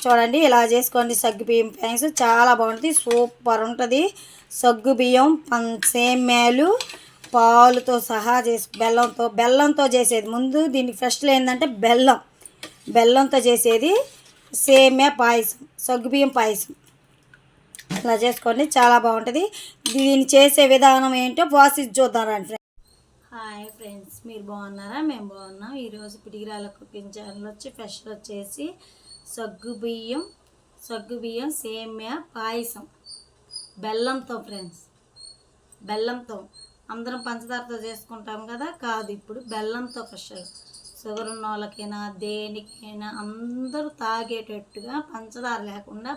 చూడండి ఇలా చేసుకోండి. సగ్గుబియ్యం పాయసం చాలా బాగుంటుంది, సూపర్ ఉంటుంది. సగ్గుబియ్యం సేమ్యాలు పాలుతో సహా చేసి బెల్లంతో చేసేది. ముందు దీనికి ఫస్ట్లో ఏంటంటే బెల్లంతో చేసేది సేమ్యా పాయసం, సగ్గుబియ్యం పాయసం. అలా చేసుకోండి, చాలా బాగుంటుంది. దీన్ని చేసే విధానం ఏంటో ప్రాసెస్ చూద్దాం ఫ్రెండ్స్. హాయ్ ఫ్రెండ్స్, మీరు బాగున్నారా? మేము బాగున్నాం. ఈరోజు పిడిగిరాల కుకింగ్ ఛానల్ ఫస్ట్ వచ్చేసి సగ్గుబియ్యం సేమ్యా పాయసం బెల్లంతో ఫ్రెండ్స్. బెల్లంతో అందరం పంచదారతో చేసుకుంటాం కదా, కాదు ఇప్పుడు బెల్లంతో. ఫస్ట్ షుగర్ ఉన్న వాళ్ళకైనా దేనికైనా అందరూ తాగేటట్టుగా పంచదార లేకుండా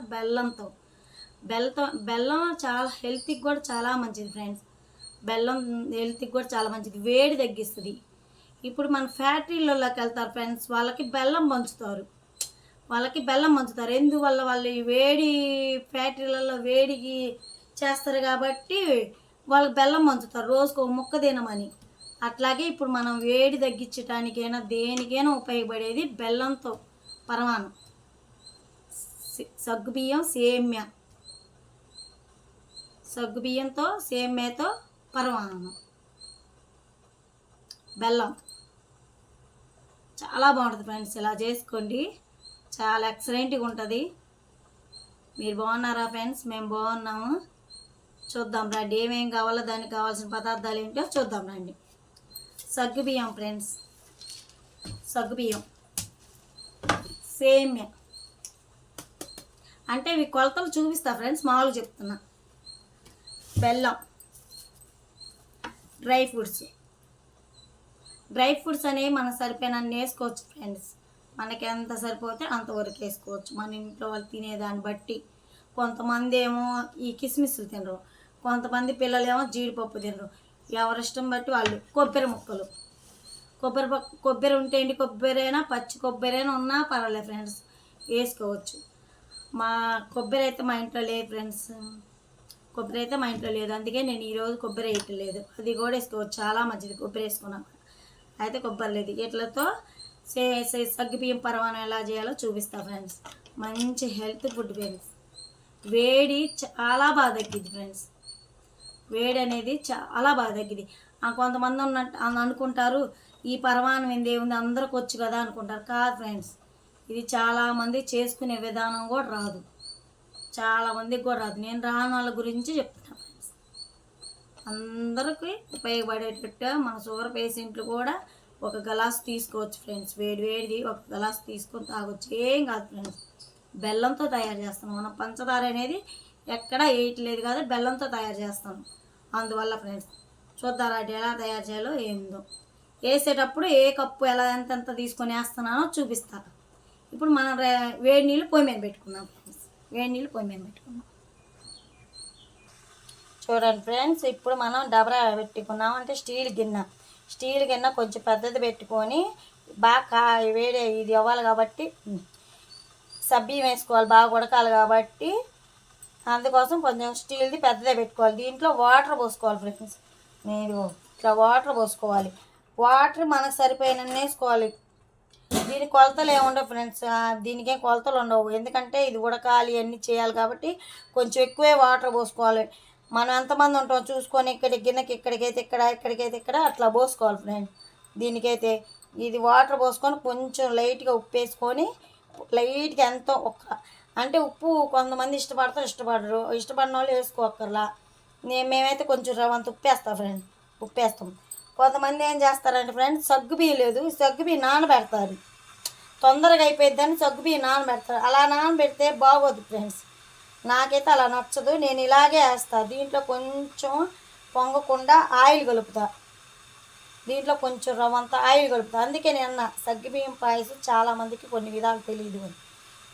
బెల్లం చాలా హెల్త్కి కూడా చాలా మంచిది ఫ్రెండ్స్. బెల్లం హెల్త్కి కూడా చాలా మంచిది, వేడి తగ్గిస్తుంది. ఇప్పుడు మన ఫ్యాక్టరీలలోకి వెళ్తారు ఫ్రెండ్స్, వాళ్ళకి బెల్లం పంచుతారు. ఎందువల్ల వాళ్ళు వేడి ఫ్యాక్టరీలలో వేడికి చేస్తారు కాబట్టి వాళ్ళకి బెల్లం పంచుతారు, రోజుకు ఒక ముక్క తినమని. అట్లాగే ఇప్పుడు మనం వేడి తగ్గించడానికైనా దేనికైనా ఉపయోగపడేది బెల్లంతో పరమాన్నం. సగ్గుబియ్యంతో సేమ్యాతో పరమాన్నం. బెల్లం చాలా బాగుంటుంది ఫ్రెండ్స్, ఇలా చేసుకోండి, చాలా ఎక్సలెంట్గా ఉంటుంది. మీరు బాగున్నారా ఫ్రెండ్స్? మేము బాగున్నాము. చూద్దాం రండి ఏమేం కావాలో, దానికి కావాల్సిన పదార్థాలు ఏంటో చూద్దాం రండి. సగ్గుబియ్యం ఫ్రెండ్స్, సగ్గుబియ్యం సేమ్యా అంటే ఇవి కొలతలు చూపిస్తా ఫ్రెండ్స్, మామూలుగా చెప్తున్నా. బెల్లం, డ్రై ఫ్రూట్స్ అనేవి మనకు సరిపోయినన్ని వేసుకోవచ్చు ఫ్రెండ్స్. మనకి ఎంత సరిపోతే అంతవరకు వేసుకోవచ్చు, మన ఇంట్లో వాళ్ళు తినేదాన్ని బట్టి. కొంతమంది ఏమో ఈ కిస్మిస్లు తినరు, కొంతమంది పిల్లలేమో జీడిపప్పు తినరు. ఎవరిష్టం బట్టి వాళ్ళు. కొబ్బరి ముక్కలు, కొబ్బరి ఉంటే ఎండి కొబ్బరైనా పచ్చి కొబ్బరైనా ఉన్నా పర్వాలేదు ఫ్రెండ్స్, వేసుకోవచ్చు. కొబ్బరి అయితే మా ఇంట్లో లేదు ఫ్రెండ్స్, అందుకే నేను ఈరోజు కొబ్బరి వేయట్లేదు. అది కూడా వేసుకోవచ్చు, చాలా మంచిది కొబ్బరి వేసుకున్నాం. అయితే కొబ్బరి లేదు. వీటితో సగ్గుబియ్యం పరమాన్నం ఎలా చేయాలో చూపిస్తా ఫ్రెండ్స్. మంచి హెల్త్ ఫుడ్ ఫ్రెండ్స్. వేడి చాలా బాగా తగ్గిద్ది ఫ్రెండ్స్, వేడి అనేది చాలా బాగా తగ్గిద్ది. కొంతమంది అనుకుంటారు ఈ పరమాన్నం ఏందేముంది అందరికి వచ్చు కదా అనుకుంటారు. కాదు ఫ్రెండ్స్, ఇది చాలామంది చేసుకునే విధానం కూడా రాదు, చాలామందికి కూడా రాదు. నేను రాని వాళ్ళ గురించి చెప్తాను ఫ్రెండ్స్. అందరికీ ఉపయోగపడేటట్టు మన షుగర్ పేషెంట్లు కూడా ఒక గ్లాస్ తీసుకోవచ్చు ఫ్రెండ్స్. వేడిది ఒక గ్లాస్ తీసుకొని తాగొచ్చు, ఏం కాదు ఫ్రెండ్స్. బెల్లంతో తయారు చేస్తాను, మనం పంచదార అనేది ఎక్కడా వేయట్లేదు కదా, బెల్లంతో తయారు చేస్తాను. అందువల్ల ఫ్రెండ్స్ చూద్దారా ఎలా తయారు చేయాలో ఏందో. వేసేటప్పుడు ఏ కప్పు ఎంత తీసుకొని వేస్తున్నానో చూపిస్తాను. ఇప్పుడు మనం వేడి నీళ్ళు పొయ్యి మీద పెట్టుకున్నాం ఫ్రెండ్స్. చూడండి ఫ్రెండ్స్, ఇప్పుడు మనం డబరా పెట్టుకున్నాం, అంటే స్టీల్ గిన్నె కొంచెం పెద్దది పెట్టుకొని బాగా వేడి ఇది అవ్వాలి కాబట్టి సబ్బియ్యం వేసుకోవాలి, బాగా ఉడకాలి కాబట్టి అందుకోసం కొంచెం స్టీల్ది పెద్దదే పెట్టుకోవాలి. దీంట్లో వాటర్ పోసుకోవాలి ఫ్రెండ్స్. మీరు ఇట్లా వాటర్ పోసుకోవాలి, వాటర్ మనకు సరిపోయినన్ని వేసుకోవాలి. దీని కొలతలు ఏముండవు ఫ్రెండ్స్, దీనికేం కొలతలు ఉండవు, ఎందుకంటే ఇది ఉడకాలి అన్నీ చేయాలి కాబట్టి కొంచెం ఎక్కువే వాటర్ పోసుకోవాలి. మనం ఎంతమంది ఉంటాం చూసుకొని గిన్నెకి ఇక్కడికైతే ఇక్కడ అట్లా పోసుకోవాలి ఫ్రెండ్స్. దీనికైతే ఇది వాటర్ పోసుకొని కొంచెం లైట్గా ఉప్పు వేసుకొని, లైట్గా ఎంతో అంటే ఉప్పు కొంతమంది ఇష్టపడరు, ఇష్టపడిన వాళ్ళు వేసుకోక్కర్లా. మేమైతే కొంచెం రవంత ఉప్పు వేస్తాం. కొంతమంది ఏం చేస్తారంటే ఫ్రెండ్స్, సగ్గుబియ్యం నానబెడతారు, తొందరగా అయిపోయిద్దని సగ్గుబియ్యం నానబెడతారు. అలా నానబెడితే బాగోదు ఫ్రెండ్స్, నాకైతే అలా నచ్చదు. నేను ఇలాగే వేస్తాను. దీంట్లో కొంచెం పొంగకుండా ఆయిల్ కలుపుతా, అందుకే నేను సగ్గుబియ్యం పాయసం చాలామందికి కొన్ని విధాలు తెలియదు అని.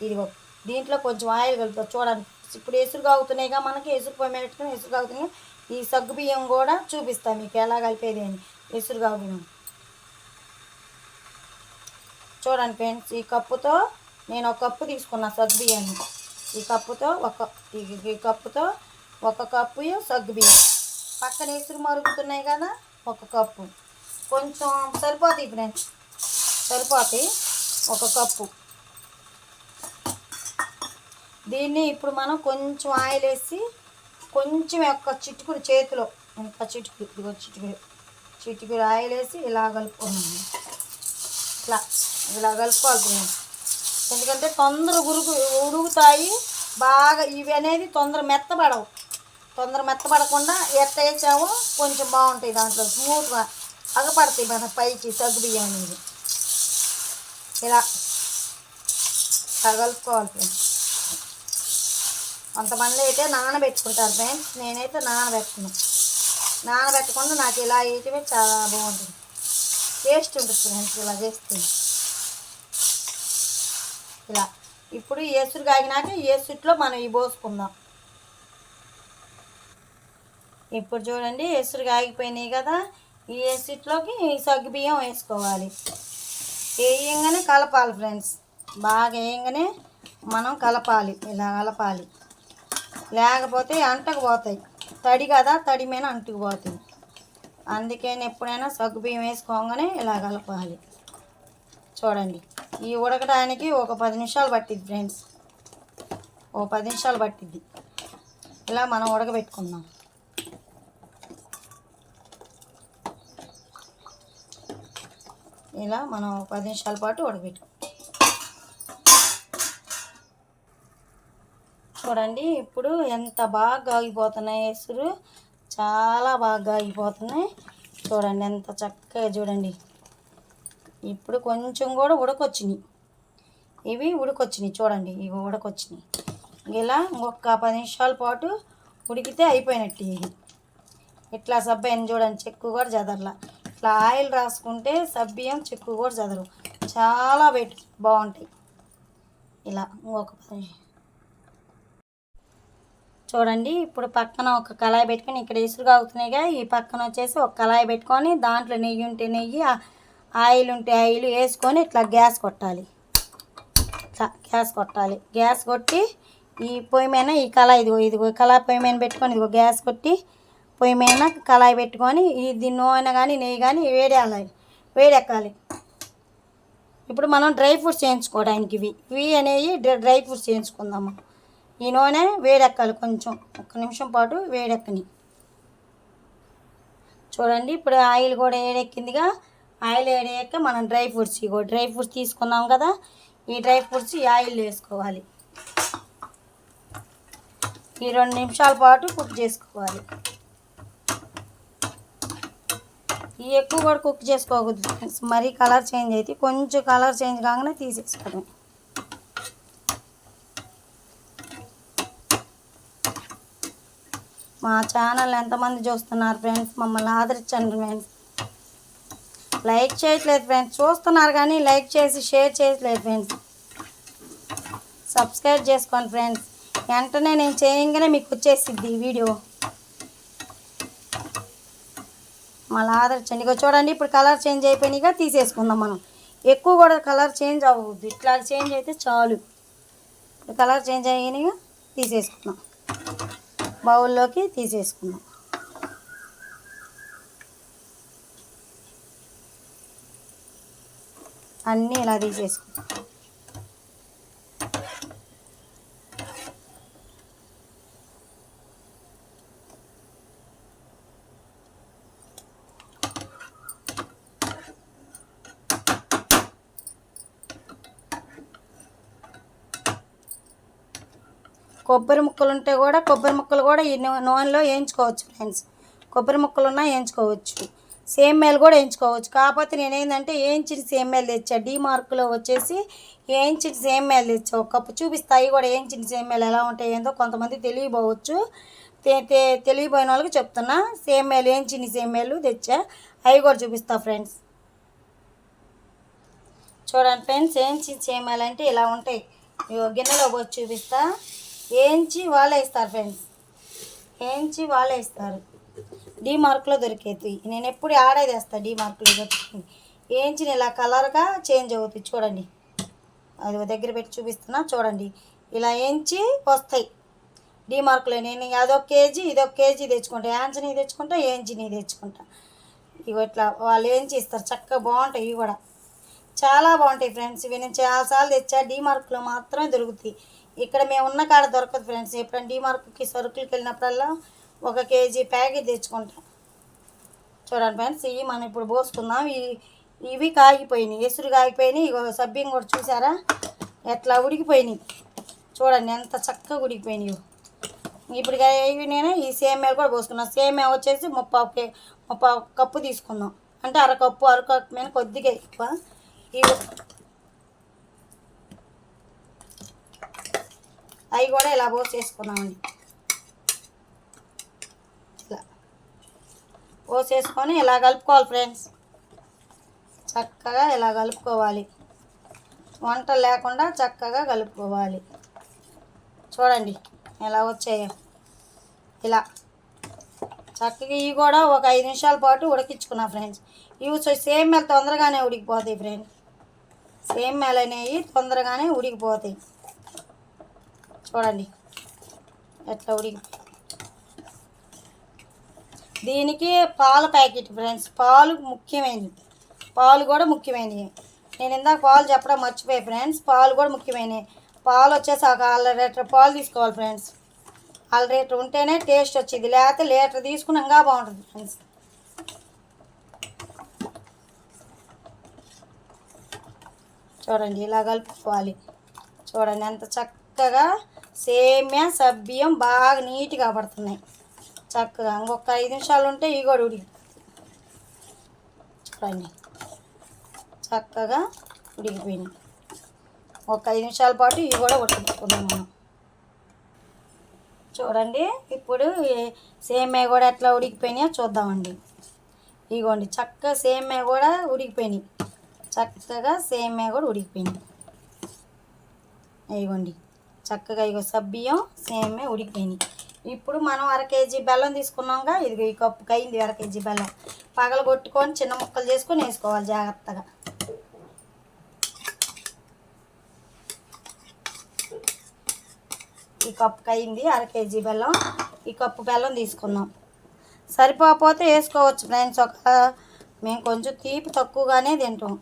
ఇదిగో దీంట్లో కొంచెం ఆయిల్ కలుపుతా. చూడండి ఇప్పుడు ఎసురు కాగుతున్నాయిగా, మనకి ఎసురు పొయ్యి పెట్టుకుని ఎసురు కాగుతున్నాయి. ఈ సగ్గుబియ్యం కూడా చూపిస్తాను మీకు ఎలా కలిపేది అని. ఎసురు కాగుతున్నాం చూడండి ఫ్రెండ్స్. ఈ కప్పుతో నేను ఒక కప్పు తీసుకున్నా సగ్గుబియ్యాన్ని. ఈ కప్పుతో ఒక కప్పు సగ్గుబియ్యం. పక్కన ఎసురు మరుగుతున్నాయి కదా, ఒక కప్పు. కొంచెం సరిపోతాయి ఫ్రెండ్స్, ఒక కప్పు. దీన్ని ఇప్పుడు మనం కొంచెం ఆయిల్ వేసి కొంచెం ఒక్క చిటుకుడు చేతిలో ఇంకా చిటుకుడు ఆయిల్ వేసి ఇలా కలుపుకున్నాము. ఇలా కలుపుకోవాలి. ఎందుకంటే తొందర ఉడుకుతాయి బాగా. ఇవి అనేది తొందర మెత్తపడకుండా ఎట్ట వేసామో కొంచెం బాగుంటాయి. దాంట్లో స్మూత్గా అగపడతాయి మన పైకి సగ్గుబియ్యం అనేది. ఇలా కలుపుకోవాలి ఫ్రెండ్స్. కొంతమంది అయితే నానబెట్టుకుంటారు ఫ్రెండ్స్, నేనైతే నానబెట్టకుండా నాకు ఇలా వేయటమే చాలా బాగుంటుంది, టేస్ట్ ఉంటుంది ఫ్రెండ్స్ ఇలా చేస్తే. ఇలా ఇప్పుడు ఎసురు కాగినాక ఎసుట్లో మనం ఇవి పోసుకుందాం. ఇప్పుడు చూడండి ఎసురు కాగిపోయినాయి కదా, ఈ ఎసుట్లోకి సగ్గుబియ్యం వేసుకోవాలి. వేయంగానే కలపాలి ఫ్రెండ్స్, బాగా వేయంగానే మనం కలపాలి. ఇలా కలపాలి, లేకపోతే అంటకుపోతాయి. తడి కదా, తడి మీద అంటుకుపోతుంది. అందుకని ఎప్పుడైనా సగ్గుబియ్యం వేసుకోగానే ఇలా కలపాలి. చూడండి ఈ ఉడకడానికి ఒక 10 నిమిషాలు పట్టిద్ది ఫ్రెండ్స్, 10 నిమిషాలు పట్టిద్ది. ఇలా మనం ఉడకబెట్టుకుందాం. ఇలా మనం 10 నిమిషాల పాటు ఉడకబెట్టుకుందాం. చూడండి ఇప్పుడు ఎంత బాగా ఆగిపోతున్నాయి ఎసురు, చాలా బాగా ఆగిపోతున్నాయి. చూడండి ఎంత చక్కగా. చూడండి ఇప్పుడు కొంచెం కూడా ఉడకొచ్చినాయి, ఇవి ఉడకొచ్చినాయి. చూడండి ఇవి ఉడకొచ్చినాయి. ఇలా ఇంకొక 10 నిమిషాల పాటు ఉడికితే అయిపోయినట్టు. ఇది ఇట్లా సబ్బియ్యం చూడండి చెక్కు కూడా చెదరలా. ఇట్లా ఆయిల్ రాసుకుంటే సబ్బియ్యం చెక్కు కూడా చెదరు, చాలా బాగుంటాయి. ఇలా ఇంకొక 10 చూడండి. ఇప్పుడు పక్కన ఒక కళాయి పెట్టుకొని, ఇక్కడ ఇసురు కాగుతున్నాయిగా, ఈ పక్కన వచ్చేసి ఒక కళాయి పెట్టుకొని దాంట్లో నెయ్యి ఉంటే నెయ్యి, ఆయిల్ ఉంటే ఆయిల్ వేసుకొని ఇట్లా గ్యాస్ కొట్టాలి. గ్యాస్ కొట్టి ఈ పొయ్యి మీద ఈ కళాయి ఇదిగో కళాయి పొయ్యి మీద పెట్టుకొని ఇదిగో గ్యాస్ కొట్టి పొయ్యి మీద కళాయి పెట్టుకొని ఇది నూనె కానీ నెయ్యి కానీ వేడెక్కాలి. ఇప్పుడు మనం డ్రై ఫ్రూట్స్ చేయించుకోవడానికి ఇవి అనేవి డ్రై ఫ్రూట్స్ చేయించుకుందాము. ఈ నూనె వేడెక్కాలి, కొంచెం 1 నిమిషం పాటు వేడెక్కని. చూడండి ఇప్పుడు ఆయిల్ కూడా వేడెక్కిందిగా. ఆయిల్ వేడెక్కి మనం డ్రై ఫ్రూట్స్ తీసుకున్నాం కదా, ఈ డ్రై ఫ్రూట్స్ ఈ ఆయిల్ వేసుకోవాలి. ఈ 2 నిమిషాల పాటు కుక్ చేసుకోవాలి. ఈ ఎక్కువ కూడా కుక్ చేసుకోకూడదు, మరీ కలర్ చేంజ్ అయితే. కొంచెం కలర్ చేంజ్ కాగానే తీసేసుకోవడం. మా ఛానల్ ఎంతమంది చూస్తున్నారు ఫ్రెండ్స్, మమ్మల్ని ఆదరించండి ఫ్రెండ్స్. లైక్ చేయట్లేదు ఫ్రెండ్స్, చూస్తున్నారు కానీ లైక్ చేసి షేర్ చేయట్లేదు ఫ్రెండ్స్. సబ్స్క్రైబ్ చేసుకోండి ఫ్రెండ్స్, వెంటనే నేను చేయగానే మీకు వచ్చేసిద్ది ఈ వీడియో. మళ్ళీ ఆదరించండి. ఇక చూడండి ఇప్పుడు కలర్ చేంజ్ అయిపోయినాయిగా, తీసేసుకుందాం మనం. ఎక్కువ కూడా కలర్ చేంజ్ అవ్వద్దు, ఇట్లా చేంజ్ అయితే చాలు. కలర్ చేంజ్ అయినాయిగా, తీసేసుకుందాం. బౌల్లోకి తీసేసుకుందాం. అన్నీ ఇలా తీసేసుకుందాం. కొబ్బరి ముక్కలు ఉంటే కూడా కొబ్బరి ముక్కలు కూడా ఈ నూనెలో వేయించుకోవచ్చు ఫ్రెండ్స్. కొబ్బరి ముక్కలు ఉన్నా వేయించుకోవచ్చు, సేమ్యాలు కూడా వేయించుకోవచ్చు. కాకపోతే నేనేంటంటే వేయించిన సేమ్యాలు తెచ్చా. డీమార్క్లో వచ్చేసి వేయించిన సేమ్యాలు తెచ్చా. ఒక కప్పు చూపిస్తాయి కూడా వేయించిన సేమ్యాలు ఎలా ఉంటాయి ఏందో కొంతమంది తెలియపోవచ్చు. తెలియపోయిన వాళ్ళకి చెప్తున్నా. వేయించిన సేమ్యాలు తెచ్చా, అవి కూడా చూపిస్తా ఫ్రెండ్స్. చూడండి ఫ్రెండ్స్, వేయించిన సేమ్యాలు అంటే ఇలా ఉంటాయి. గిన్నెలో పోసి చూపిస్తా. వేయించి వాళ్ళే ఇస్తారు ఫ్రెండ్స్, వేయించి వాళ్ళే ఇస్తారు. డీమార్క్లో దొరికేది. నేను ఎప్పుడు ఆడే తెస్తాను, డీమార్క్లో దొరికింది. వేయించిన ఇలా కలర్గా చేంజ్ అవుతుంది. చూడండి, అది దగ్గర పెట్టి చూపిస్తున్నా. చూడండి ఇలా వేయించి వస్తాయి డీమార్క్లో. నేను అదొక కేజీ ఇదొక కేజీ తెచ్చుకుంటా. యాంచనీ తెచ్చుకుంటా, వేయించినవి తెచ్చుకుంటా. ఇవి ఇట్లా వాళ్ళు వేయించి ఇస్తారు, చక్కగా బాగుంటాయి. ఇవి కూడా చాలా బాగుంటాయి ఫ్రెండ్స్. ఇవి నేను చాలాసార్లు తెచ్చా. డీమార్క్లో మాత్రమే దొరుకుతాయి. ఇక్కడ మేము ఉన్న కాడ దొరకదు ఫ్రెండ్స్. ఎప్పుడైనా డీమార్క్కి సరుకులకి వెళ్ళినప్పుడల్లా 1 కేజీ ప్యాకెట్ తెచ్చుకుంటాం. చూడండి ఫ్రెండ్స్, ఇవి మనం ఇప్పుడు పోసుకుందాం. ఇవి కాగిపోయినాయి, ఎసురు కాగిపోయినాయి. ఇగో సబ్బింగ్ కూడా చూసారా ఎట్లా ఉడికిపోయినాయి. చూడండి ఎంత చక్కగా ఉడికిపోయినాయి. ఇప్పుడు ఇవి నేను ఈ సేమ్యాలు కూడా పోసుకున్నాను. సేమ్యా వచ్చేసి 30 కప్పు తీసుకుందాం. అంటే అరకప్పు మీద కొద్దిగా ఎక్కువ. ఇవి అవి కూడా ఇలా పోసేసుకున్నామండి. ఇలా పోసేసుకొని ఇలా కలుపుకోవాలి ఫ్రెండ్స్. చక్కగా ఇలా కలుపుకోవాలి. వంట లేకుండా చక్కగా కలుపుకోవాలి. చూడండి ఎలా వచ్చాయో. ఇలా చక్కగా ఇవి కూడా ఒక 5 నిమిషాల పాటు ఉడికించుకున్నా ఫ్రెండ్స్. ఇవి సేమ్యాలు తొందరగానే ఉడికిపోతాయి ఫ్రెండ్స్. సేమ్యాలు అనేవి తొందరగానే ఉడికిపోతాయి. చూడండి ఎట్లా ఉడికిపోయి. దీనికి పాల ప్యాకెట్ ఫ్రెండ్స్. పాలు ముఖ్యమైనవి. పాలు కూడా ముఖ్యమైనవి. నేను ఇందాక పాలు చెప్పడం మర్చిపోయాయి ఫ్రెండ్స్. పాలు కూడా ముఖ్యమైనవి. పాలు వచ్చేసి ఒక 1/2 లీటర్ పాలు తీసుకోవాలి ఫ్రెండ్స్. 1/2 లీటర్ ఉంటేనే టేస్ట్ వచ్చింది. లేకపోతే లీటర్ తీసుకున్నాగా బాగుంటుంది ఫ్రెండ్స్. చూడండి ఇలా కలుపుకోవాలి. చూడండి ఎంత చక్కగా సేమ్యా సబ్బియం బాగా నీట్గా పడుతున్నాయి. చక్కగా ఇంకొక 5 నిమిషాలు ఉంటే ఇవి కూడా ఉడికిపోతాయి. చూడండి చక్కగా ఉడికిపోయినాయి. ఒక 5 నిమిషాల పాటు ఇవి కూడా ఉడికించుకుందాం మనం. చూడండి ఇప్పుడు సేమ్యా కూడా ఎట్లా ఉడికిపోయినాయో చూద్దామండి. ఇగోండి చక్కగా సేమ్యా కూడా ఉడికిపోయినాయి. చక్కగా సేమ్యా కూడా ఉడికిపోయినాయి. ఇగోండి చక్కగా ఇగో సబ్బియం సేమ్యా ఉడికిపోయినాయి. ఇప్పుడు మనం 1/2 కేజీ బెల్లం తీసుకున్నాంగా. ఇది ఈ కప్పుకి అయింది 1/2 కేజీ బెల్లం. పగలు కొట్టుకొని చిన్న ముక్కలు చేసుకొని వేసుకోవాలి జాగ్రత్తగా. ఈ కప్పుకి అయింది 1/2 కేజీ బెల్లం. ఈ కప్పు బెల్లం తీసుకున్నాం. సరిపోతే వేసుకోవచ్చు ఫ్రెండ్స్. మేము కొంచెం తీపి తక్కువగానే తింటాం.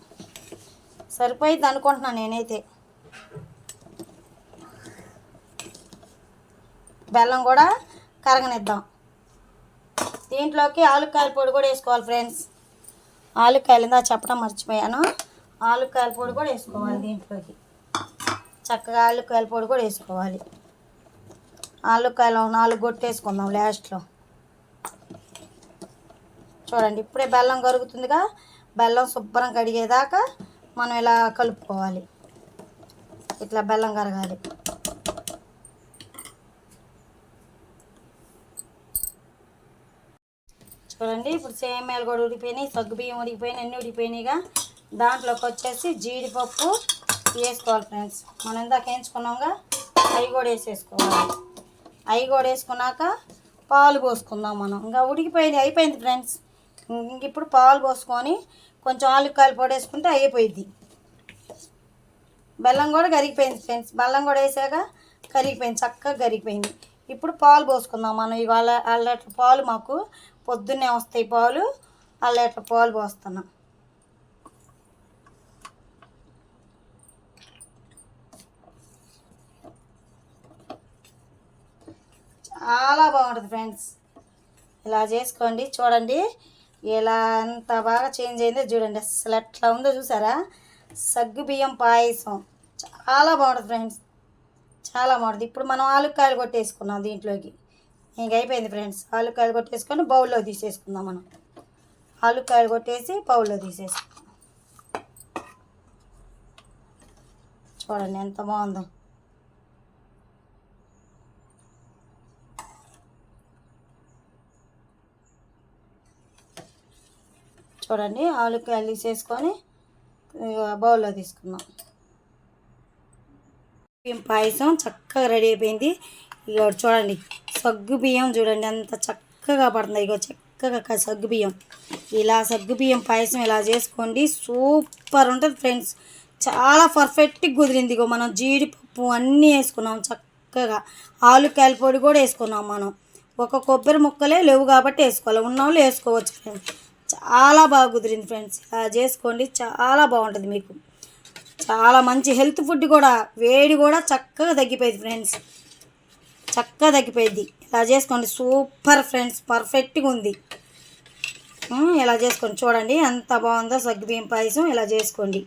సరిపోయింది అనుకుంటున్నాను నేనైతే. బెల్లం కూడా కరగనిద్దాం. దీంట్లోకి ఆలుకాయల పొడి కూడా వేసుకోవాలి ఫ్రెండ్స్. ఆలుకాయలు ఇందా చెప్పడం మర్చిపోయాను. ఆలుకాయల పొడి కూడా వేసుకోవాలి దీంట్లోకి. చక్కగా ఆలుకాయల పొడి కూడా వేసుకోవాలి. ఆలుకాయలు 4 కొట్టేసుకుందాం లాస్ట్లో. చూడండి ఇప్పుడే బెల్లం కరుగుతుందిగా. బెల్లం శుభ్రం కడిగేదాకా మనం ఇలా కలుపుకోవాలి. ఇట్లా బెల్లం కరగాలి. చూడండి ఇప్పుడు సేమ్యాలు కూడా ఉడికిపోయినాయి. సగ్గుబియ్యం ఉడికిపోయినాయి. అన్నీ ఉడికిపోయినాయిగా. దాంట్లోకి వచ్చేసి జీడిపప్పు వేసుకోవాలి ఫ్రెండ్స్. మనం ఇందాక వేయించుకున్నాంగా. అవి కూడా వేసేసుకోవాలి. అవి కూడా వేసుకున్నాక పాలు పోసుకుందాం మనం. ఇంకా ఉడికిపోయింది అయిపోయింది ఫ్రెండ్స్. ఇంక ఇప్పుడు పాలు పోసుకొని కొంచెం ఆలుకాయలు పొడి వేసుకుంటే అయిపోయింది. బెల్లం కూడా కరిగిపోయింది ఫ్రెండ్స్. బెల్లం కూడా వేసాక కరిగిపోయింది, చక్కగా కరిగిపోయింది. ఇప్పుడు పాలు పోసుకుందాం మనం. ఇవాళ 1/2 లీటర్ పాలు మాకు పొద్దున్నే వస్తాయి పాలు. 1/2 లీటర్ పాలు పోస్తున్నాం. చాలా బాగుంటుంది ఫ్రెండ్స్. ఇలా చేసుకోండి. చూడండి ఇలా ఎంత బాగా చేంజ్ అయిందో చూడండి. అసలు ఎట్లా ఉందో చూసారా. సగ్గుబియ్యం పాయసం చాలా బాగుంటుంది ఫ్రెండ్స్. చాలా బాగుంటుంది. ఇప్పుడు మనం ఆలుకాయలు కొట్టేసుకున్నాం దీంట్లోకి. ఇంక అయిపోయింది ఫ్రెండ్స్. ఆలుకాయలు కొట్టేసుకొని బౌల్లో తీసేసుకుందాం మనం. ఆలుకాయలు కొట్టేసి బౌల్లో తీసేసుకుందాం. చూడండి ఎంత బాగుందో. చూడండి ఆలుకాయలు తీసేసుకొని బౌల్లో తీసుకుందాం. బియ్యం పాయసం చక్కగా రెడీ అయిపోయింది. ఇక చూడండి సగ్గుబియ్యం చూడండి ఎంత చక్కగా పడుతుంది. ఇగో చక్కగా సగ్గుబియ్యం. ఇలా సగ్గుబియ్యం పాయసం ఇలా చేసుకోండి. సూపర్ ఉంటుంది ఫ్రెండ్స్. చాలా పర్ఫెక్ట్గా కుదిరింది. ఇగో మనం జీడిపప్పు అన్నీ వేసుకున్నాం. చక్కగా ఆలుకాయల పొడి కూడా వేసుకున్నాం మనం. ఒక కొబ్బరి ముక్కలే లేవు కాబట్టి వేసుకోవాలి. ఉన్నవాళ్ళు వేసుకోవచ్చు ఫ్రెండ్స్. చాలా బాగా కుదిరింది ఫ్రెండ్స్. ఇలా చేసుకోండి చాలా బాగుంటుంది మీకు. చాలా మంచి హెల్త్ ఫుడ్ కూడా, వేడి కూడా చక్కగా తగ్గిపోయింది ఫ్రెండ్స్, చక్కగా తగ్గిపోయింది. ఇలా చేసుకోండి, సూపర్ ఫ్రెండ్స్, పర్ఫెక్ట్గా ఉంది. ఇలా చేసుకోండి, చూడండి ఎంత బాగుందో సగ్గుబియ్యం పాయసం. ఇలా చేసుకోండి.